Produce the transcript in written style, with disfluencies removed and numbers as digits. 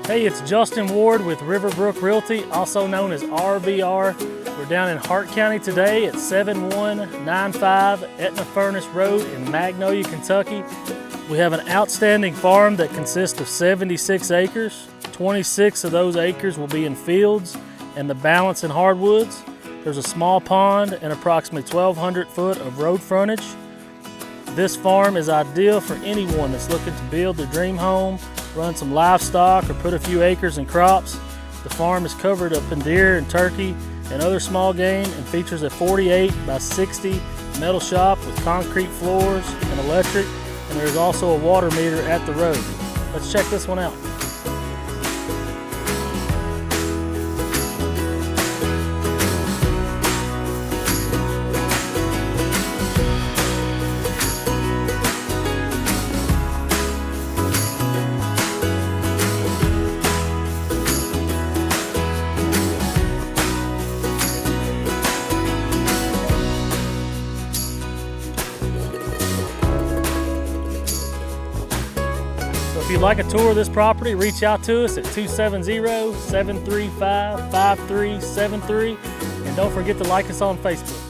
Hey, it's Justin Ward with Riverbrook Realty, also known as RBR. We're down in Hart County today at 7195 Aetna Furnace Road in Magnolia, Kentucky. We have an outstanding farm that consists of 76 acres. 26 of those acres will be in fields and the balance in hardwoods. There's a small pond and approximately 1,200 foot of road frontage. This farm is ideal for anyone that's looking to build their dream home, run some livestock, or put a few acres in crops. The farm is covered up in deer and turkey and other small game and features a 48 by 60 metal shop with concrete floors and electric, and there's also a water meter at the road. Let's check this one out. If you'd like a tour of this property, reach out to us at 270-735-5373, and don't forget to like us on Facebook.